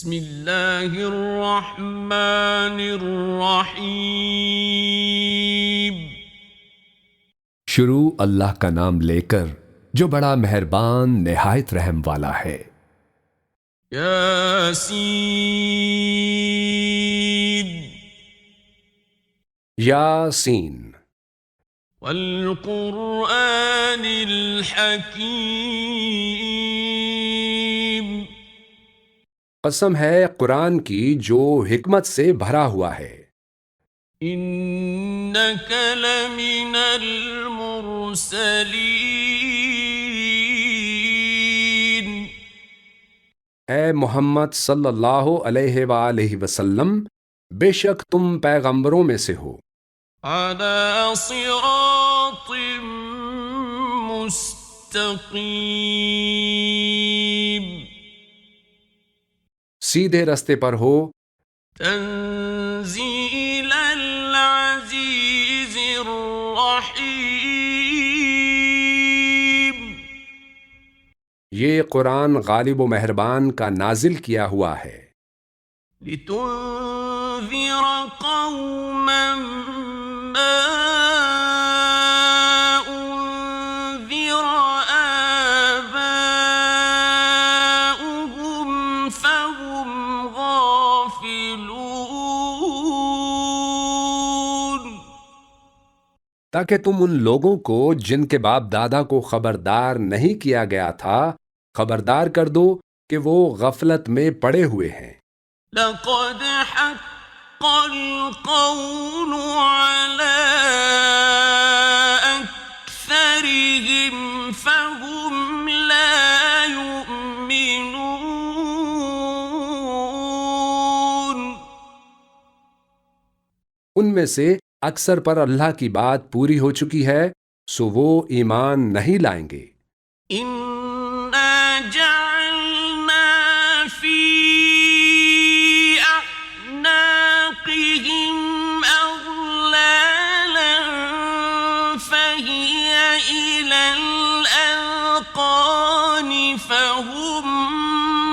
بسم اللہ الرحمن الرحیم۔ شروع اللہ کا نام لے کر جو بڑا مہربان نہایت رحم والا ہے۔ یاسین یاسین والقرآن الحکیم۔ قسم ہے قرآن کی جو حکمت سے بھرا ہوا ہے۔ انک لمن المرسلین۔ اے محمد صلی اللہ علیہ وآلہ وسلم، بے شک تم پیغمبروں میں سے ہو۔ علی صراط مستقیم۔ سیدھے رستے پر ہو۔ تنزیل العزیز الرحیم۔ یہ قرآن غالب و مہربان کا نازل کیا ہوا ہے۔ لتنذر قوما ما انذر آباؤهم فهم غافلون۔ تاکہ تم ان لوگوں کو جن کے باپ دادا کو خبردار نہیں کیا گیا تھا خبردار کر دو کہ وہ غفلت میں پڑے ہوئے ہیں۔ لقد حق القول على أكثرهم فهم لا يؤمنون۔ ان میں سے اکثر پر اللہ کی بات پوری ہو چکی ہے سو وہ ایمان نہیں لائیں گے۔ إنا جعلنا في أعناقهم أغلالا فهي إلى الأذقان فهم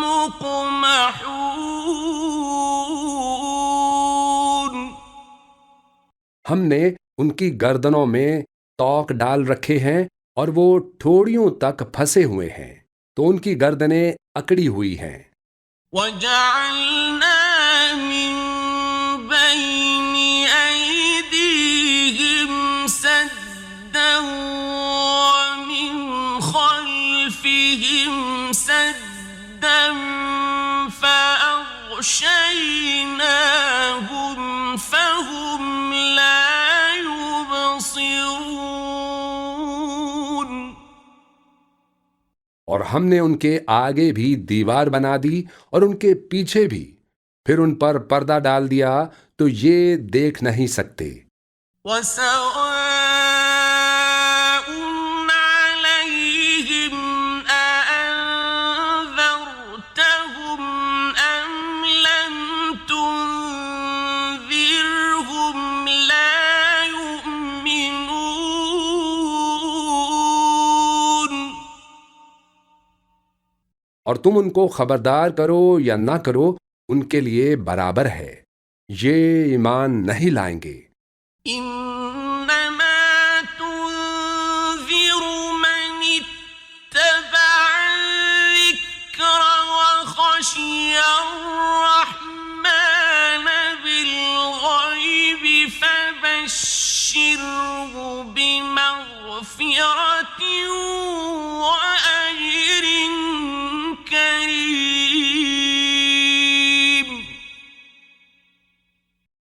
مقمحون۔ ہم نے ان کی گردنوں میں توق ڈال رکھے ہیں اور وہ ٹھوڑیوں تک پھنسے ہوئے ہیں تو ان کی گردنیں اکڑی ہوئی ہیں۔ وَجَعَلْنَا مِن بَيْنِ أَيْدِيهِمْ سَدًّا وَمِنْ خَلْفِهِمْ سَدًّا فَأَغْشَيْنَاهُمْ فَهُمْ لَا يُبْصِرُونَ۔ اور ہم نے ان کے آگے بھی دیوار بنا دی اور ان کے پیچھے بھی، پھر ان پر پردہ ڈال دیا تو یہ دیکھ نہیں سکتے۔ وَسَوَاءٌ عَلَيْهِمْ أَأَنذَرْتَهُمْ أَمْ لَمْ تُنذِرْهُمْ لَا يُؤْمِنُونَ۔ اور تم ان کو خبردار کرو یا نہ کرو ان کے لیے برابر ہے، یہ ایمان نہیں لائیں گے۔ إنما تنذر من اتبع الذكر وخشي الرحمن بالغيب فبشره بمغفرة وأجر كريم۔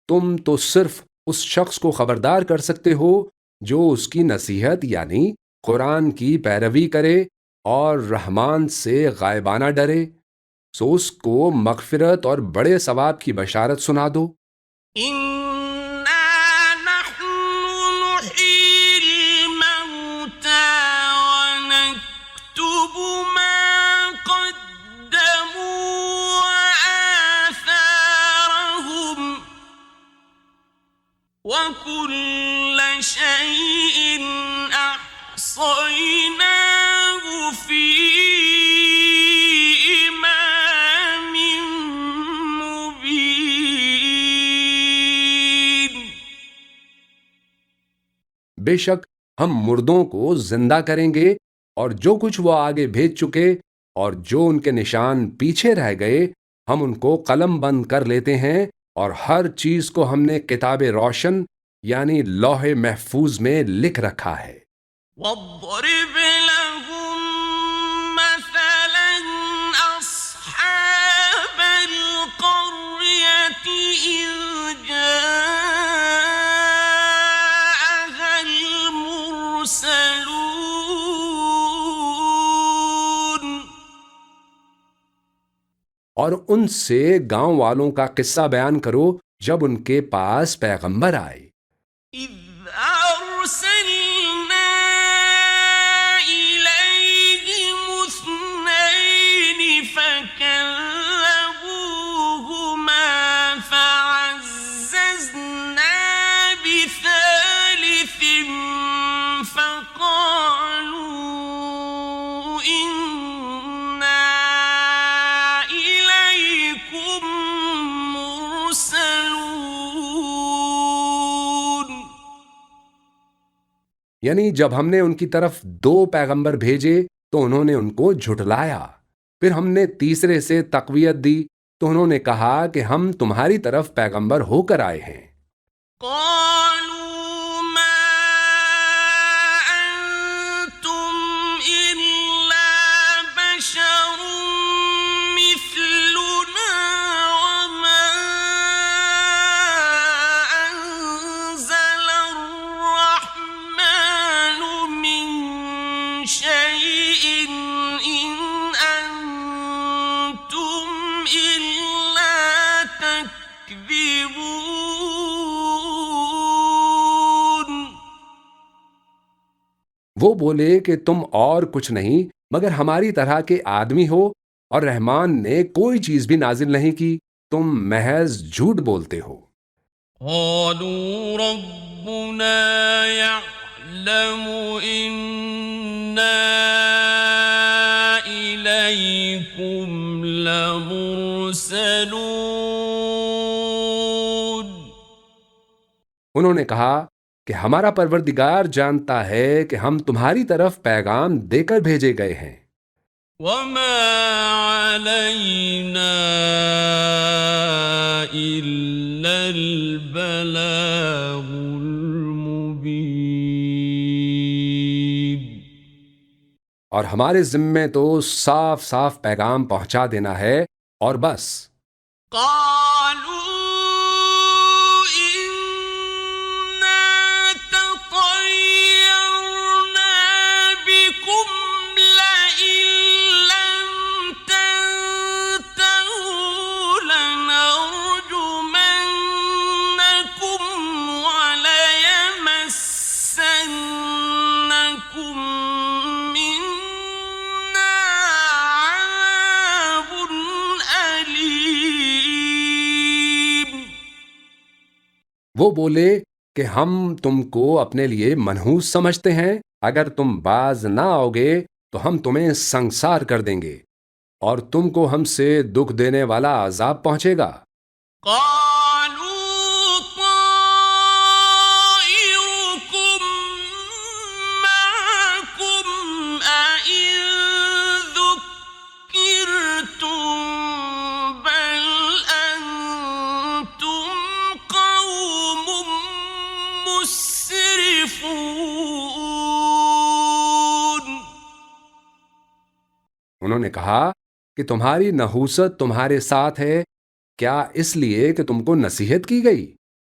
تم تو صرف اس شخص کو خبردار کر سکتے ہو جو اس کی نصیحت یعنی قرآن کی پیروی کرے اور رحمان سے غائبانہ ڈرے، سو اس کو مغفرت اور بڑے ثواب کی بشارت سنا دو۔ إنا نحن نحيي الموتى ونكتب ما قدموا وآثارهم وكل شيء أحصيناه في إمام بے شک ہم مردوں کو زندہ کریں گے اور جو کچھ وہ آگے بھیج چکے اور جو ان کے نشان پیچھے رہ گئے ہم ان کو قلم بند کر لیتے ہیں اور ہر چیز کو ہم نے کتاب روشن یعنی لوح محفوظ میں لکھ رکھا ہے۔ واضرب لهم مثلا أصحاب القرية إذ جاءها المرسلون اور ان سے گاؤں والوں کا قصہ بیان کرو جب ان کے پاس پیغمبر آئے۔ إذ أرسلنا إليهم اثنين فكذبوهما فعززنا بثالث فقالوا إنا إليكم مرسلون یعنی جب ہم نے ان کی طرف 2 پیغمبر بھیجے تو انہوں نے ان کو جھٹلایا، پھر ہم نے تیسرے سے تقویت دی تو انہوں نے کہا کہ ہم تمہاری طرف پیغمبر ہو کر آئے ہیں۔ قالوا ما أنتم إلا بشر مثلنا وما أنزل الرحمن من شيء إن أنتم إلا تكذبون وہ بولے کہ تم اور کچھ نہیں مگر ہماری طرح کے آدمی ہو اور رحمان نے کوئی چیز بھی نازل نہیں کی، تم محض جھوٹ بولتے ہو۔ قالوا ربنا يعلم إنا إليكم لمرسلون انہوں نے کہا کہ ہمارا پروردگار جانتا ہے کہ ہم تمہاری طرف پیغام دے کر بھیجے گئے ہیں۔ وما علينا إلا البلاغ المبين اور ہمارے ذمے تو صاف صاف پیغام پہنچا دینا ہے اور بس۔ قالوا إنا تطيرنا بكم لئن لم تنتهوا لنرجمنكم وليمسنكم منا عذاب أليم وہ بولے کہ ہم تم کو اپنے لیے منحوس سمجھتے ہیں، اگر تم باز نہ آؤ گے تو ہم تمہیں سنسار کر دیں گے اور تم کو ہم سے دکھ دینے والا عذاب پہنچے گا۔ قالوا طائركم معكم أئن ذكرتم بل أنتم قوم مسرفون انہوں نے کہا کہ تمہاری نحوست تمہارے ساتھ ہے، کیا اس لیے کہ تم کو نصیحت کی گئی؟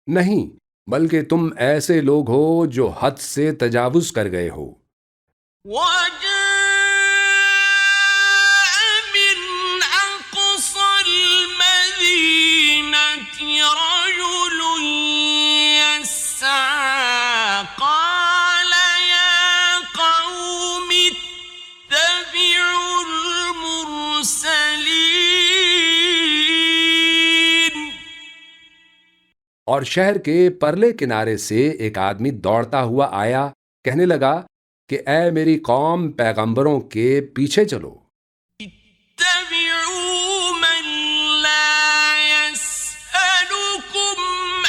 نہیں، بلکہ تم ایسے لوگ ہو جو حد سے تجاوز کر گئے ہو۔ وجاء من أقصى المدينة رجل يسعى قال يا قوم اتبعوا المرسلين اور شہر کے پرلے کنارے سے ایک آدمی دوڑتا ہوا آیا، کہنے لگا کہ اے میری قوم، پیغمبروں کے پیچھے چلو۔ اتبعوا من لا يسألكم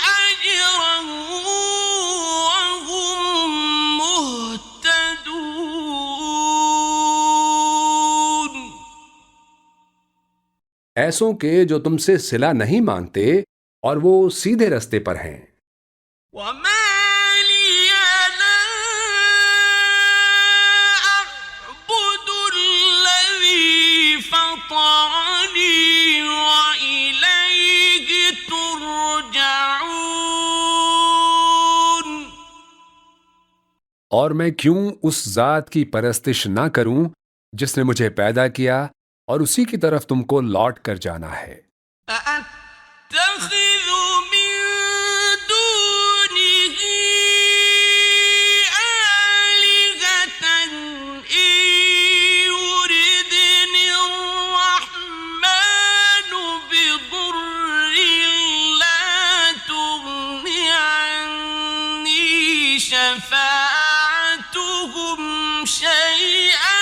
أجرا وهم ایسوں کے جو تم سے صلہ نہیں مانگتے اور وہ سیدھے رستے پر ہیں۔ وما لي لا أعبد الذي فطرني وإليه ترجعون۔ اور میں کیوں اس ذات کی پرستش نہ کروں جس نے مجھے پیدا کیا اور اسی کی طرف تم کو لوٹ کر جانا ہے۔ أأتخذ من دونه آلهة إن يردني الرحمن بضر لا تغن عني شفاعتهم شيئا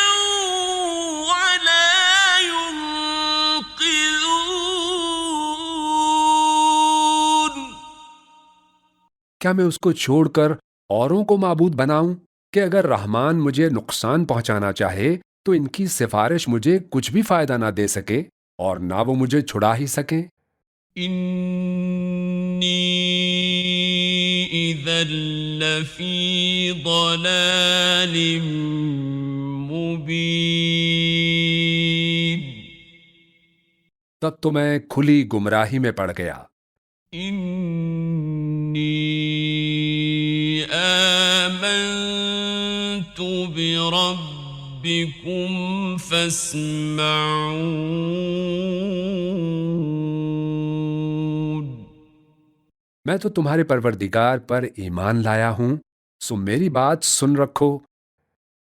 ولا ينقذون۔ کیا میں اس کو چھوڑ کر اوروں کو معبود بناؤں کہ اگر رحمان مجھے نقصان پہنچانا چاہے تو ان کی سفارش مجھے کچھ بھی فائدہ نہ دے سکے اور نہ وہ مجھے چھڑا ہی سکیں؟ إني إذا لفي ضلال مبين۔ تب تو میں کھلی گمراہی میں پڑ گیا۔ إني آمنت بربكم فاسمعون۔ میں تو تمہارے پروردگار پر ایمان لایا ہوں، سو میری بات سن رکھو۔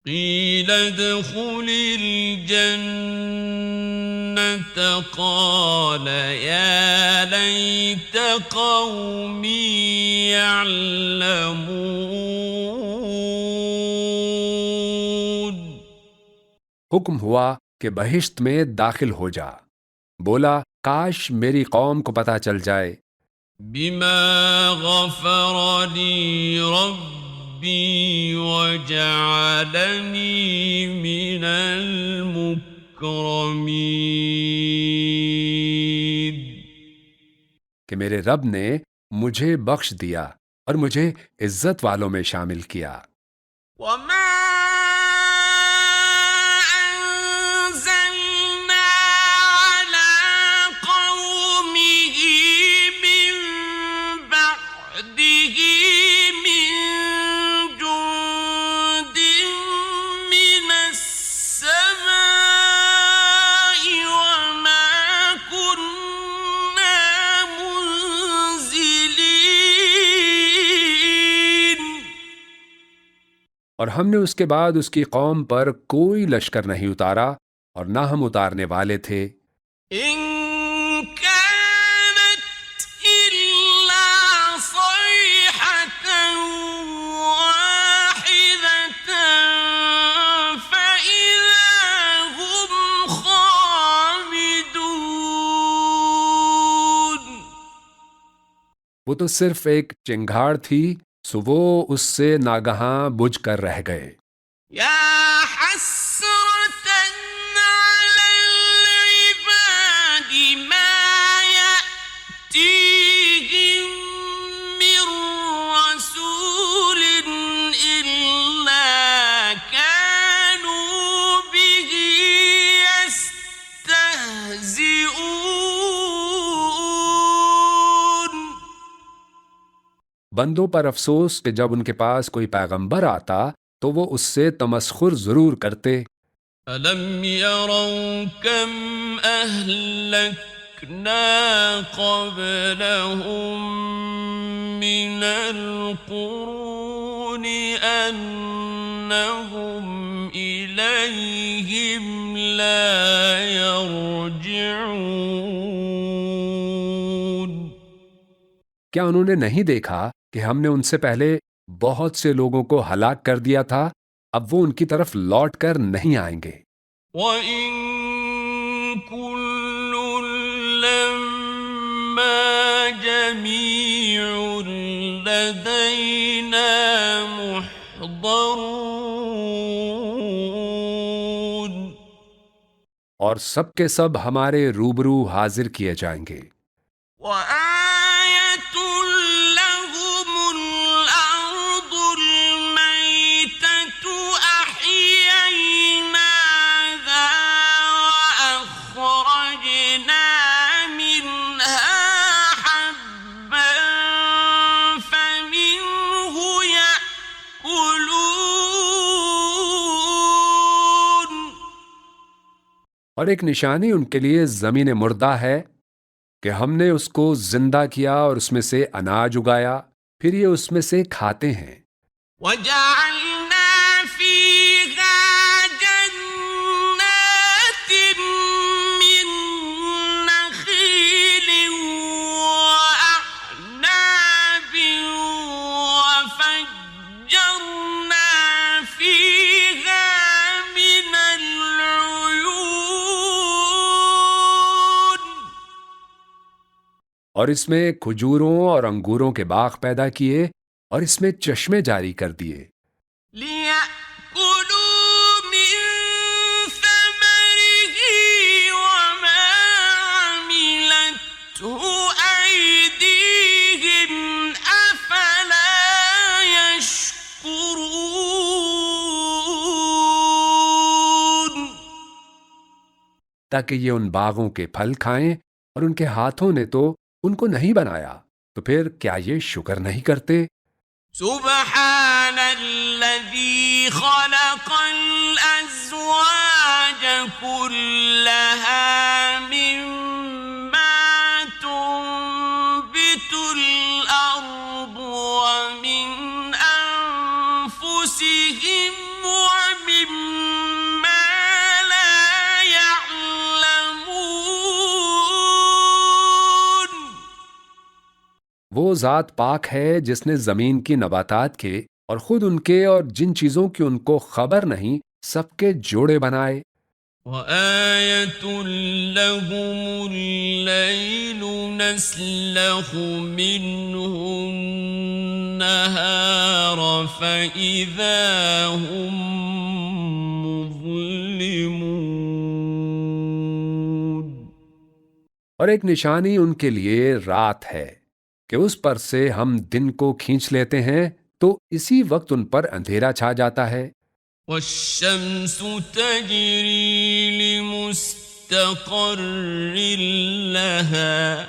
قيل ادخل الجنة قال يا ليت قومي يعلمون۔ حکم ہوا کہ بہشت میں داخل ہو جا، بولا کاش میری قوم کو پتہ چل جائے۔ بما غفر لي ربي وجعلني من المكرمين۔ کہ میرے رب نے مجھے بخش دیا اور مجھے عزت والوں میں شامل کیا۔ وما أنزلنا على قومه من بعده من جند من السماء وما كنا منزلين۔ اور ہم نے اس کے بعد اس کی قوم پر کوئی لشکر نہیں اتارا اور نہ ہم اتارنے والے تھے۔ إن كانت إلا صيحة واحدة فإذا هم خامدون۔ وہ تو صرف ایک چنگھاڑ تھی، سو وہ اس سے ناگہاں بجھ کر رہ گئے۔ يا حسرة على العباد ما يأتيهم من رسول إلا كانوا به يستهزئون۔ بندوں پر افسوس کہ جب ان کے پاس کوئی پیغمبر آتا تو وہ اس سے تمسخر ضرور کرتے۔ أَلَمْ يَرَوْا كَمْ أَهْلَكْنَا قَبْلَهُمْ مِنَ الْقُرُونِ أَنَّهُمْ إِلَيْهِمْ لَا يَرْجِعُونَ۔ کیا انہوں نے نہیں دیکھا کہ ہم نے ان سے پہلے بہت سے لوگوں کو ہلاک کر دیا تھا، اب وہ ان کی طرف لوٹ کر نہیں آئیں گے۔ وَإِن كُلٌّ لَّمَّا جَمِيعٌ لَّدَيْنَا مُحْضَرُونَ۔ اور اور سب کے سب ہمارے روبرو حاضر کیے جائیں گے۔ وآية لهم الأرض الميتة أحييناها وأخرجنا منها حبا فمنه يأكلون۔ اور ایک نشانی ان کے لیے زمین مردہ ہے کہ ہم نے اس کو زندہ کیا اور اس میں سے اناج اگایا، پھر یہ اس میں سے کھاتے ہیں۔ وجعلنا فيها جنات من نخيل وأعناب وفجرنا فيها من العيون۔ اور اس میں کھجوروں اور انگوروں کے باغ پیدا کیے اور اس میں چشمے جاری کر دیے، لِيَأْكُلُوا مِن ثَمَرِهِ وَمَا عَمِلَتْهُ أَيْدِيهِمْ أَفَلَا يَشْكُرُونَ۔ تاکہ یہ ان باغوں کے پھل کھائیں، اور ان کے ہاتھوں نے تو ان کو نہیں بنایا، تو پھر کیا یہ شکر نہیں کرتے؟ سبحان الذي خلق الأزواج كلها مما تنبت الأرض ومن أنفسهم ومما لا يعلمون۔ وہ ذات پاک ہے جس نے زمین کی نباتات کے اور خود ان کے اور جن چیزوں کی ان کو خبر نہیں سب کے جوڑے بنائے۔ وآية لهم الليل نسلخ منه النهار فإذا هم مظلمون۔ اور ایک نشانی ان کے لیے رات ہے کہ اس پر سے ہم دن کو کھینچ لیتے ہیں تو اسی وقت ان پر اندھیرا چھا جاتا ہے۔ والشمس تجري لمستقر لها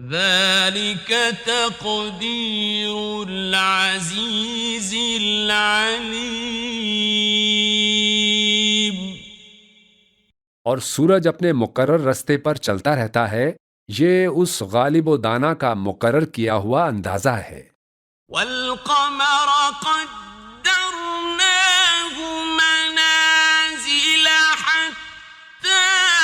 ذلك تقدير العزيز العليم۔ اور سورج اپنے مقرر رستے پر چلتا رہتا ہے، یہ اس غالب و دانا کا مقرر کیا ہوا اندازہ ہے۔ والقمر قدرناه منازل حتى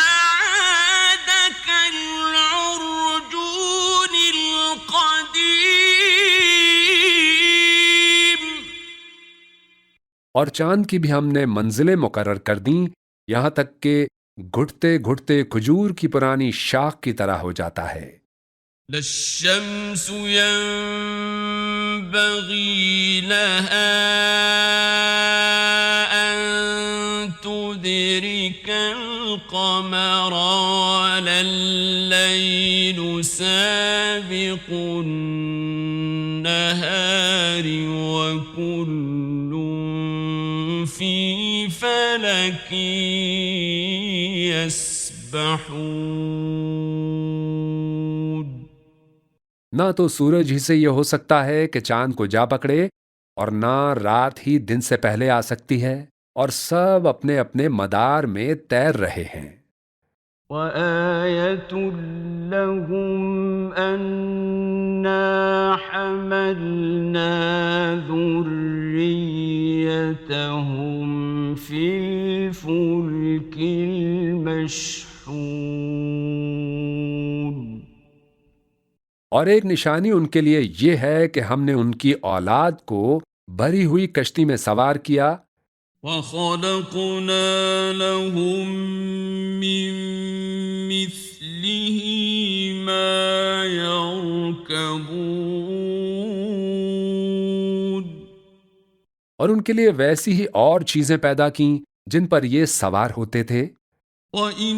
عاد كالعرجون القديم۔ اور چاند کی بھی ہم نے منزلیں مقرر کر دیں، یہاں تک کہ گھٹتے گھٹتے کھجور کی پرانی شاخ کی طرح ہو جاتا ہے۔ لا الشمس ينبغي لها أن تدرك القمر ولا الليل سابق النهار وكل في فلك يسبحون۔ نہ تو سورج ہی سے یہ ہو سکتا ہے کہ چاند کو جا پکڑے، اور نہ رات ہی دن سے پہلے آ سکتی ہے، اور سب اپنے اپنے مدار میں تیر رہے ہیں۔ وآية لهم أنا حملنا ذريتهم في الفلك المشحون۔ اور ایک نشانی ان کے لیے یہ ہے کہ ہم نے ان کی اولاد کو بھری ہوئی کشتی میں سوار کیا، وَخَلَقْنَا لَهُم مِّن مِّثْلِهِ مَا يَرْكَبُونَ۔ اور ان کے لیے ویسی ہی اور چیزیں پیدا کیں جن پر یہ سوار ہوتے تھے. وَإِن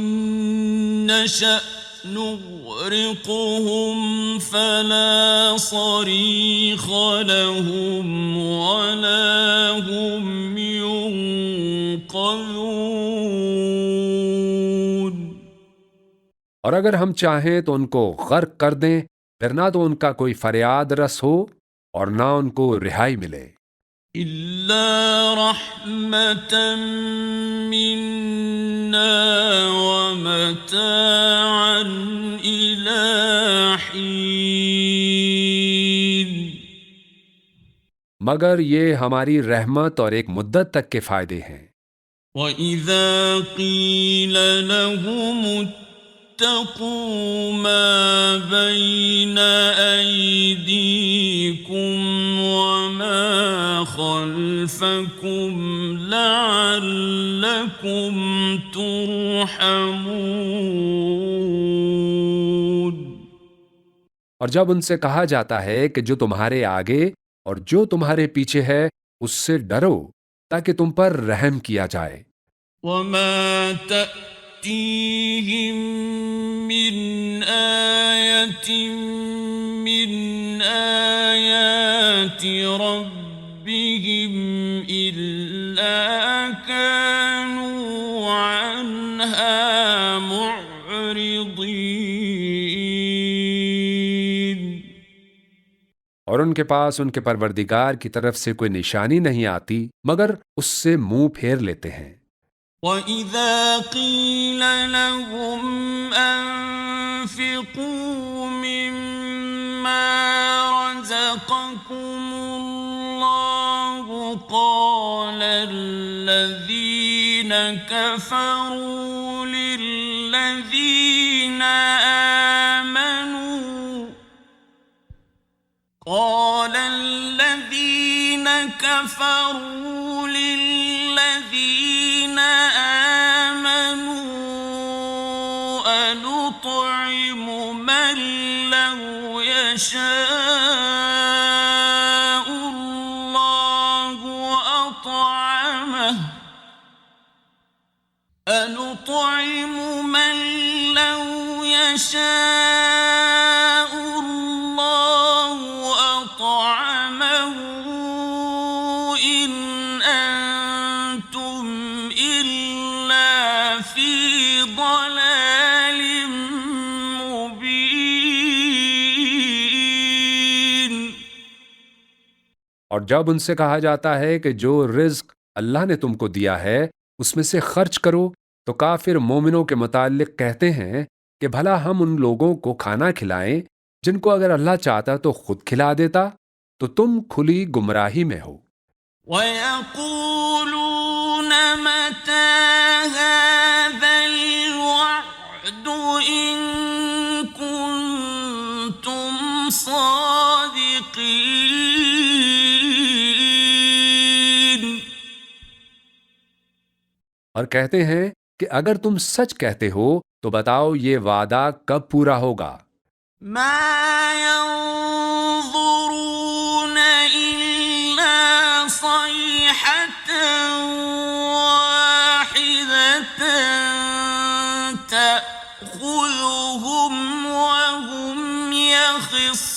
نَّشَأْ نُغْرِقْهُمْ فَلَا صَرِيخَ لَهُمْ وَلَا هُمْ يُنقَذُونَ. اور اگر ہم چاہیں تو ان کو غرق کر دیں، پھر نہ تو ان کا کوئی فریاد رس ہو اور نہ ان کو رہائی ملے. إِلَّا رَحْمَةً مِّنَّا وَمَتَاعًا إِلَىٰ حِينٍ. مگر یہ ہماری رحمت اور ایک مدت تک کے فائدے ہیں. وَإِذَا قِيلَ لَهُمُ اتَّقُوا مَا بَيْنَ أَيْدِيكُمْ وَمَا خَلْفَكُمْ لَعَلَّكُمْ تُرْحَمُونَ. اور جب ان سے کہا جاتا ہے کہ جو تمہارے آگے اور جو تمہارے پیچھے ہے اس سے ڈرو تاکہ تم پر رحم کیا جائے. وَمَا تَأْتِيهِم مِّنْ آيَةٍ مِّنْ آيَاتِ رَبِّهِمْ إِلَّا كَانُوا عَنْهَا مُعْرِضِينَ. اور ان کے پاس ان کے پروردگار کی طرف سے کوئی نشانی نہیں آتی مگر اس سے منہ پھیر لیتے ہیں. وَإِذَا قِيلَ لَهُمْ أَنفِقُوا مِمَّا رَزَقَكُمُ اللَّهُ قَالَ الَّذِينَ كَفَرُوا لِلَّذِينَ آمَنُوا أَنُطْعِمُ مَن لَّوْ يَشَاءُ اللَّهُ أَطْعَمَهُ إِنْ أَنتُمْ إِلَّا فِي ضَلَالٍ مُّبِينٍ. اور جب ان سے کہا جاتا ہے کہ جو رزق اللہ نے تم کو دیا ہے اس میں سے خرچ کرو تو کافر مومنوں کے متعلق کہتے ہیں کہ بھلا ہم ان لوگوں کو کھانا کھلائیں جن کو اگر اللہ چاہتا تو خود کھلا دیتا، تو تم کھلی گمراہی میں ہو. وَيَقُولُونَ مَتَىٰ هَٰذَا الْوَعْدُ إِن كُنتُمْ صَادِقِينَ. اور کہتے ہیں کہ اگر تم سچ کہتے ہو تو بتاؤ یہ وعدہ کب پورا ہوگا. مَا يَنظُرُونَ إِلَّا صَيْحَةً وَاحِدَةً تَأْخُذُهُمْ وَهُمْ يَخِصِّمُونَ.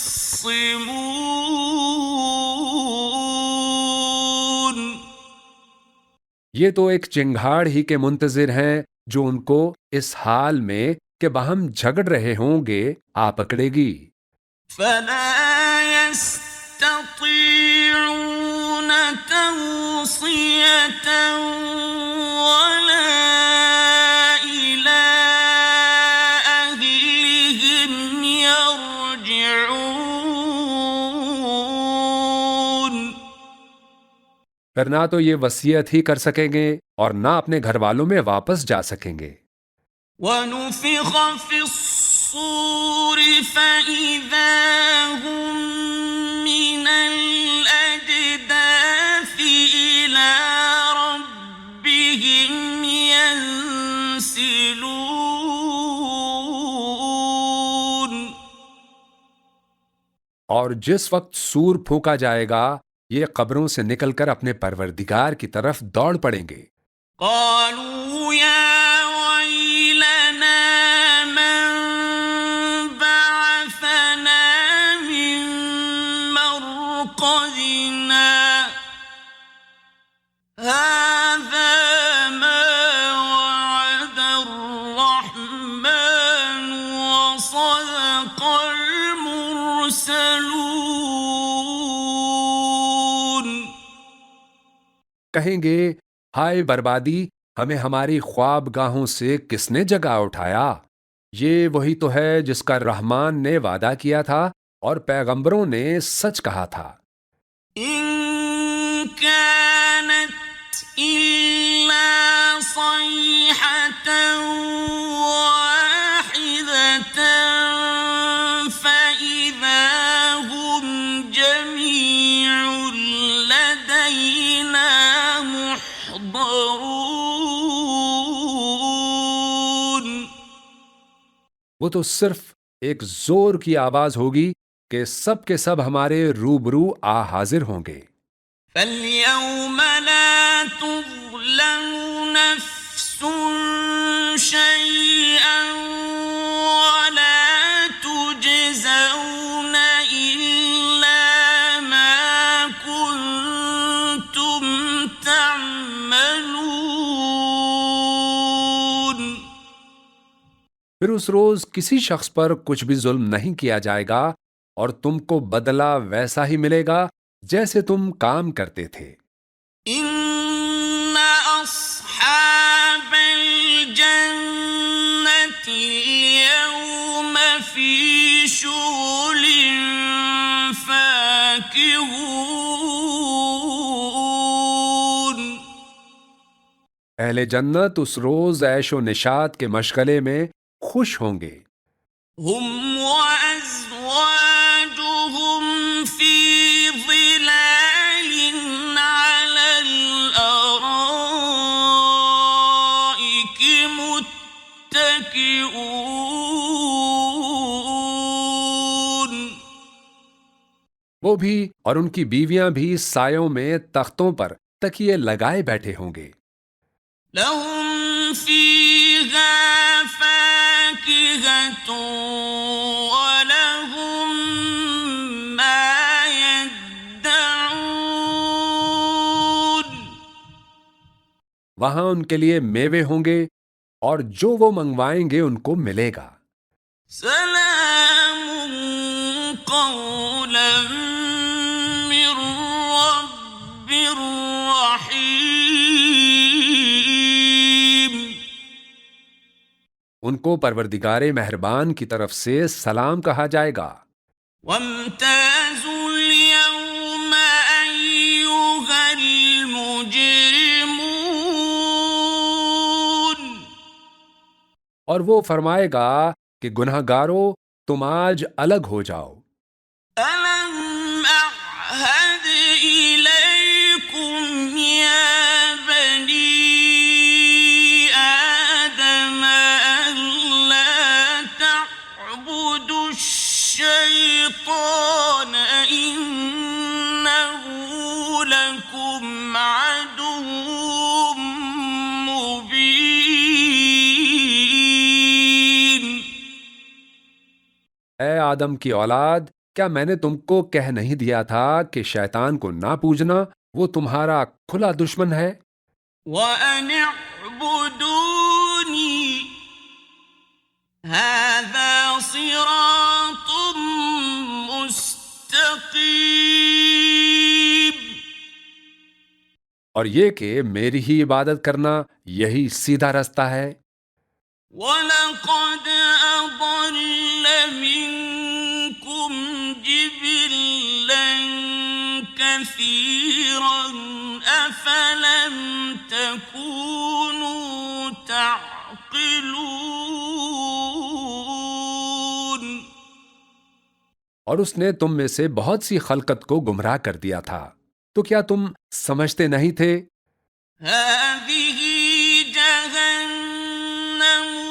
یہ تو ایک چنگھاڑ ہی کے منتظر ہیں جو ان کو اس حال میں کہ باہم جھگڑ رہے ہوں گے آ پکڑے گی. فَلَا يَسْتَطِيعُونَ تَوْصِيَةً وَلَا إِلَىٰ أَهْلِهِمْ يَرْجِعُونَ. پھر نہ تو یہ وصیت ہی کر سکیں گے اور نہ اپنے گھر والوں میں واپس جا سکیں گے. وَنُفِخَ فِي الصُّورِ فَإِذَا هُم مِّنَ الْأَجْدَاثِ إِلَىٰ رَبِّهِمْ يَنسِلُونَ. اور جس وقت سور پھونکا جائے گا یہ قبروں سے نکل کر اپنے پروردگار کی طرف دوڑ پڑیں گے. قالوا يا ويلنا من بعثنا من مرقدنا هذا ما وعد الرحمن وصدق المرسلون. کہیں گے ہائے بربادی، ہمیں ہماری خواب گاہوں سے کس نے جگا اٹھایا؟ یہ وہی تو ہے جس کا رحمان نے وعدہ کیا تھا اور پیغمبروں نے سچ کہا تھا. إن كانت إلا صيحة واحدة فإذا هم جميع لدينا محضرون. وہ تو صرف ایک زور کی آواز ہوگی کہ سب کے سب ہمارے روبرو آ حاضر ہوں گے. فَالْيَوْمَ لَا تُظْلَمُ نَفْسٌ شَيْئًا وَلَا تُجْزَوْنَ إِلَّا مَا كُنتُمْ تَعْمَلُونَ. پھر اس روز کسی شخص پر کچھ بھی ظلم نہیں کیا جائے گا اور تم کو بدلہ ویسا ہی ملے گا جیسے تم کام کرتے تھے. إِنَّ أَصْحَابَ الْجَنَّةِ الْيَوْمَ فِي شُغُلٍ فَاكِهُونَ. اہل جنت اس روز عیش و نشاط کے مشغلے میں خوش ہوں گے. هم وأزواجهم في ظلال على الأرائك متكئون. وہ بھی اور ان کی بیویاں بھی سایوں میں تختوں پر تکیے لگائے بیٹھے ہوں گے. لهم فيها فاكهة ولهم ما يدعون. وہاں ان کے لیے میوے ہوں گے اور جو وہ منگوائیں گے ان کو ملے گا. سلام قولا من رب رحیم. ان کو پروردگار مہربان کی طرف سے سلام کہا جائے گا. وامتازوا اليوم أيها المجرمون. اور وہ فرمائے گا کہ گناہ گارو تم آج الگ ہو جاؤ. ألم أعهد إليكم يا بني آدم ألا تعبدوا الشيطان إنه لكم عدو مبين. اے آدم کی اولاد، کیا میں نے تم کو کہہ نہیں دیا تھا کہ شیطان کو نہ پوجنا، وہ تمہارا کھلا دشمن ہے؟ وَأَنِ اعْبُدُونِي هَذَا صِرَاطٌ مُسْتَقِيمٌ. اور یہ کہ میری ہی عبادت کرنا یہی سیدھا رستہ ہے. وَلَقَدْ أَضَلَّ مِنكُمْ جِبِلًّا كَثِيرًا أَفَلَمْ تَكُونُوا تَعْقِلُونَ. اور اس نے تم میں سے بہت سی خلقت کو گمراہ کر دیا تھا، تو کیا تم سمجھتے نہیں تھے؟ هَذِهِ جَهَنَّمُ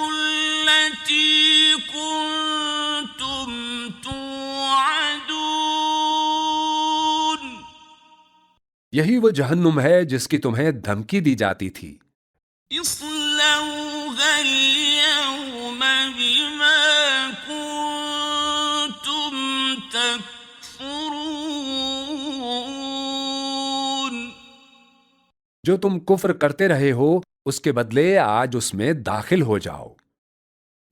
الَّتِي كُنتُمْ تُوعَدُونَ. یہی وہ جہنم ہے جس کی تمہیں دھمکی دی جاتی تھی. اصلوها اليوم بما كنتم تكفرون. جو تم کفر کرتے رہے ہو اس کے بدلے آج اس میں داخل ہو جاؤ.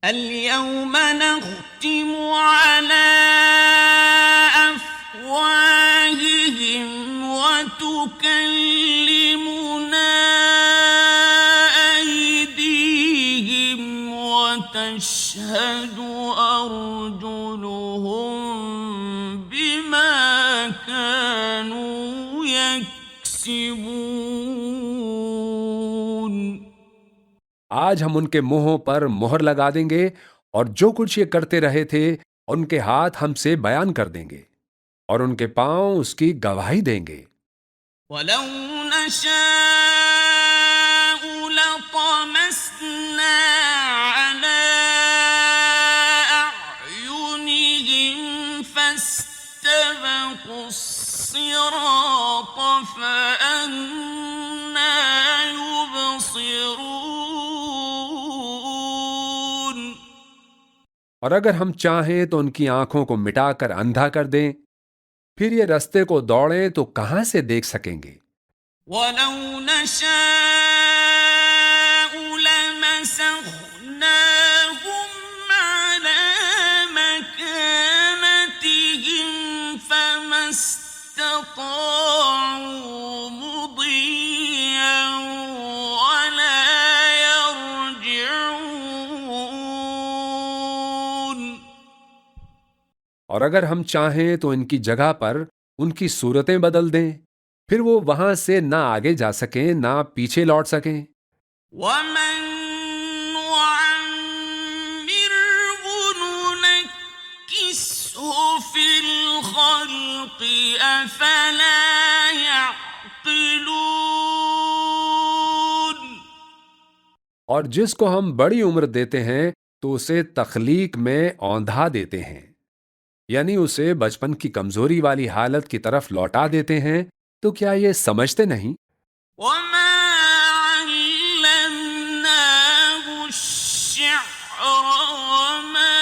اليوم نختم على أفواههم وتكلمنا أيديهم وتشهد أرجلهم بما كانوا يكسبون. آج ہم ان کے منہوں پر مہر لگا دیں گے اور جو کچھ یہ کرتے رہے تھے ان کے ہاتھ ہم سے بیان کر دیں گے اور ان کے پاؤں اس کی گواہی دیں گے. وَلَوْ نَشَاءُ لَطَمَسْنَا عَلَىٰ أَعْيُنِهِمْ فَاسْتَبَقُوا الصِّرَاطَ فَأَنَّىٰ يُبْصِرُونَ. اور اگر ہم چاہیں تو ان کی آنکھوں کو مٹا کر اندھا کر دیں پھر یہ رستے کو دوڑیں تو کہاں سے دیکھ سکیں گے. وَلَوْ نَشَاءُ لَمَسَخْنَاهُمْ عَلَىٰ مَكَانَتِهِمْ فَمَا اسْتَطَاعُوا مُضِيًّا وَلَا يَرْجِعُونَ. اور اگر ہم چاہیں تو ان کی جگہ پر ان کی صورتیں بدل دیں پھر وہ وہاں سے نہ آگے جا سکیں نہ پیچھے لوٹ سکیں. وَمَن نُّعَمِّرْهُ نُنَكِّسْهُ فِي الْخَلْقِ أَفَلَا يَعْقِلُونَ. اور جس کو ہم بڑی عمر دیتے ہیں تو اسے تخلیق میں اوندھا دیتے ہیں یعنی اسے بچپن کی کمزوری والی حالت کی طرف لوٹا دیتے ہیں تو کیا یہ سمجھتے نہیں؟ وَمَا عَلَّمْنَاهُ الشِّعْرَ وَمَا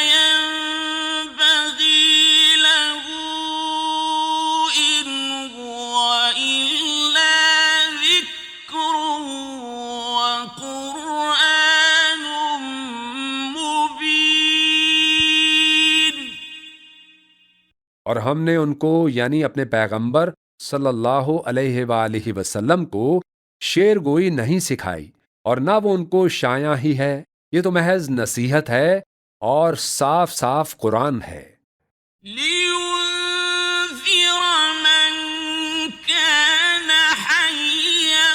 يَنبَغِي لَهُ إِنْ هُوَ إِلَّا ذِكْرٌ وَقُرْآنٌ مُّبِينٌ. اور ہم نے ان کو یعنی اپنے پیغمبر صلی اللہ علیہ وآلہ وسلم کو شعر گوئی نہیں سکھائی اور نہ وہ ان کو شایع ہی ہے، یہ تو محض نصیحت ہے اور صاف صاف قرآن ہے. لِيُنذِرَ مَن كَانَ حَيًّا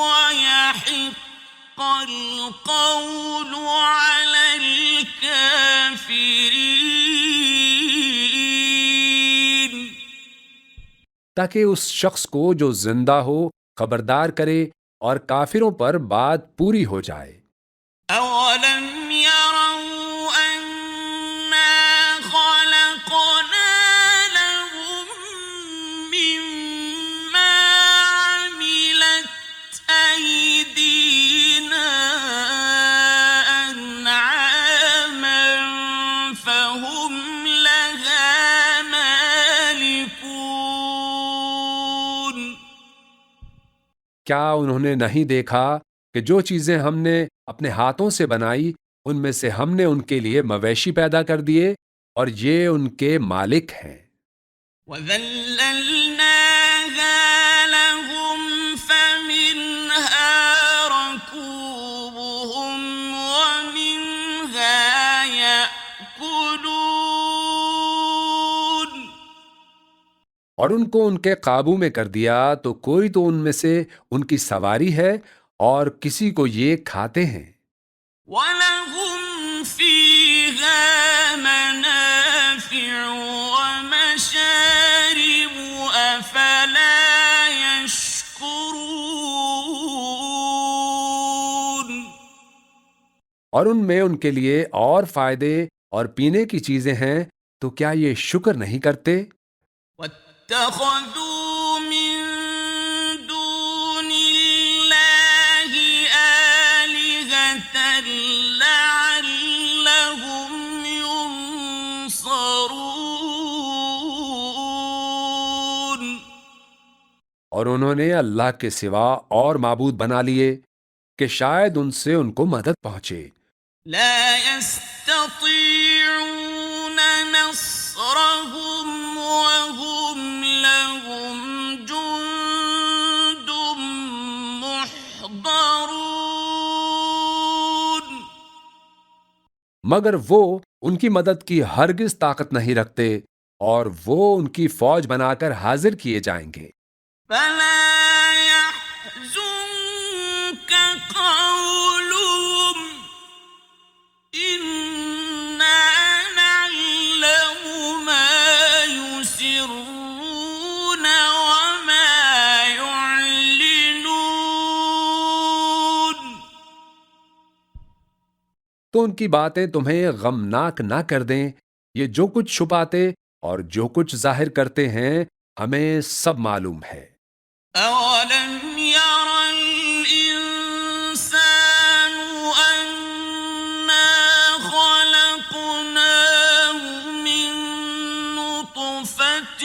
وَيَحِقَّ الْقَوْلُ عَلَى الْكَافِرِينَ. تاکہ اس شخص کو جو زندہ ہو خبردار کرے اور کافروں پر بات پوری ہو جائے. أَوَلَمْ يَرَوْا أَنَّا خَلَقْنَا لَهُم مِّمَّا عَمِلَتْ أَيْدِينَا أَنْعَامًا فَهُمْ لَهَا مَالِكُونَ. کیا انہوں نے نہیں دیکھا کہ جو چیزیں ہم نے اپنے ہاتھوں سے بنائی ان میں سے ہم نے ان کے لیے مویشی پیدا کر دیے اور یہ ان کے مالک ہیں. وَذَلَّلْنَاهَا لَهُمْ فَمِنْهَا رَكُوبُهُمْ وَمِنْهَا يَأْكُلُونَ. اور ان کو ان کے قابو میں کر دیا تو کوئی تو ان میں سے ان کی سواری ہے اور کسی کو یہ کھاتے ہیں. وَلَهُمْ فِيهَا مَنَافِعُ وَمَشَارِبُ أَفَلَا يَشْكُرُونَ. اور ان میں ان کے لیے اور فائدے اور پینے کی چیزیں ہیں تو کیا یہ شکر نہیں کرتے؟ وَاتَّخَذُوا مِن دُونِ اللَّهِ اور انہوں نے اللہ کے سوا اور معبود بنا لیے کہ شاید ان سے ان کو مدد پہنچے۔ لا يستطيعون نصرهم وهم لهم جند محضرون۔ مگر وہ ان کی مدد کی ہرگز طاقت نہیں رکھتے اور وہ ان کی فوج بنا کر حاضر کیے جائیں گے۔ فلا يحزنك قولهم إنا نعلم ما يسرون وما يعلنون۔ تو ان کی باتیں تمہیں غمناک نہ کر دیں، یہ جو کچھ چھپاتے اور جو کچھ ظاہر کرتے ہیں ہمیں سب معلوم ہے۔ أَوَلَمْ يَرَ الْإِنسَانُ أَنَّا خَلَقْنَاهُ مِن نُّطْفَةٍ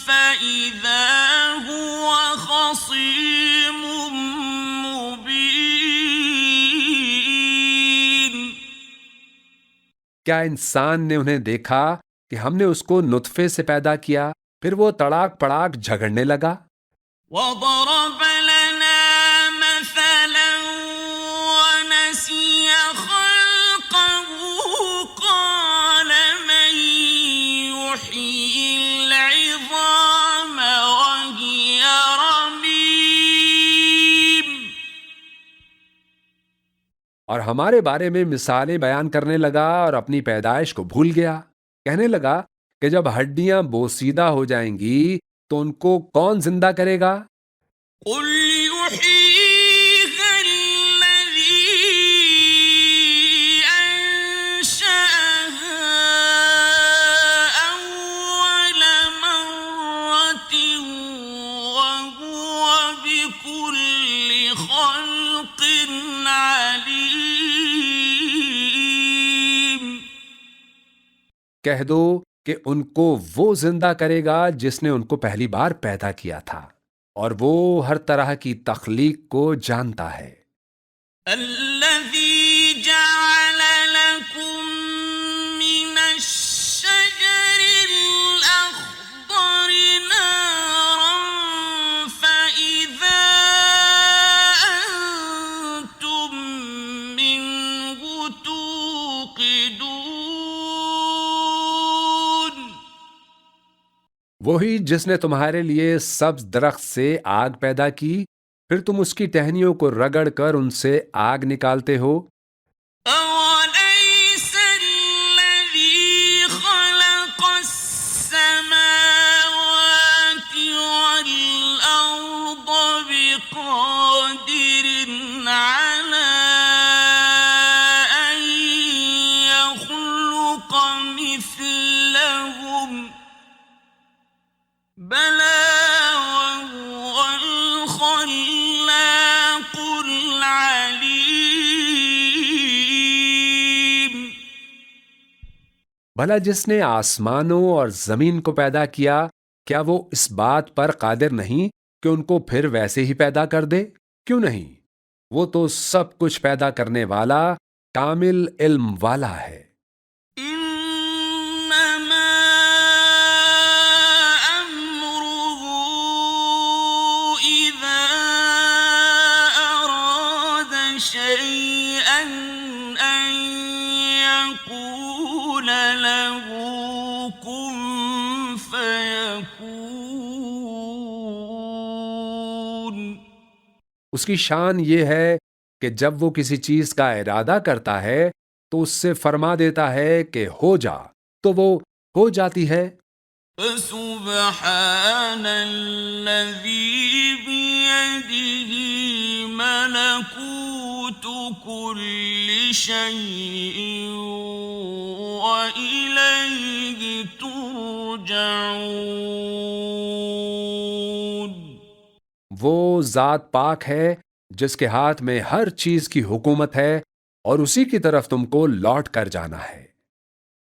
فَإِذَا هُوَ خَصِيمٌ مُّبِينٌ۔ کیا انسان نے انہیں دیکھا کہ ہم نے اس کو نطفے سے پیدا کیا پھر وہ تڑاک پڑاک جھگڑنے لگا؟ وَضَرَبَ لَنَا مَثَلًا وَنَسِيَ خَلْقَهُ قَالَ مَن يُحْيِي الْعِظَامَ وَهِيَ رَمِيمٌ۔ اور ہمارے بارے میں مثالیں بیان کرنے لگا اور اپنی پیدائش کو بھول گیا، کہنے لگا کہ جب ہڈیاں بوسیدہ ہو جائیں گی تو ان کو کون زندہ کرے گا؟ قُلْ يُحْيِيهَا الَّذِي أَنشَأَهَا أَوَّلَ مَرَّةٍ وَهُوَ بِكُلِّ خَلْقٍ عَلِيمٌ۔ کہہ دو کہ ان کو وہ زندہ کرے گا جس نے ان کو پہلی بار پیدا کیا تھا، اور وہ ہر طرح کی تخلیق کو جانتا ہے۔ الذي جعل لكم من الشجر الأخضر نارا فإذا أنتم منه توقدون۔ وہی جس نے تمہارے لیے سبز درخت سے آگ پیدا کی پھر تم اس کی ٹہنیوں کو رگڑ کر ان سے آگ نکالتے ہو۔ أَوَلَيْسَ الَّذِي خَلَقَ السَّمَاوَاتِ وَالْأَرْضَ بِقَادِرٍ عَلَىٰ أَن يَخْلُقَ مِثْلَهُم ۚ بَلَىٰ وَهُوَ الْخَلَّاقُ الْعَلِيمُ۔ بھلا جس نے آسمانوں اور زمین کو پیدا کیا کیا وہ اس بات پر قادر نہیں کہ ان کو پھر ویسے ہی پیدا کر دے؟ کیوں نہیں؟ وہ تو سب کچھ پیدا کرنے والا کامل علم والا ہے۔ إِنَّمَا أَمْرُهُ إِذَا أَرَادَ شَيْئًا أَن يَقُولَ لَهُ كُن فَيَكُونُ۔ اس کی شان یہ ہے کہ جب وہ کسی چیز کا ارادہ کرتا ہے تو اس سے فرما دیتا ہے کہ ہو جا، تو وہ ہو جاتی ہے۔ فَسُبْحَانَ الَّذِي بِيَدِهِ مَلَكُوتُ كُلِّ شَيْءٍ وَإِلَيْهِ تُرْجَعُونَ۔ وہ ذات پاک ہے جس کے ہاتھ میں ہر چیز کی حکومت ہے اور اسی کی طرف تم کو لوٹ کر جانا ہے۔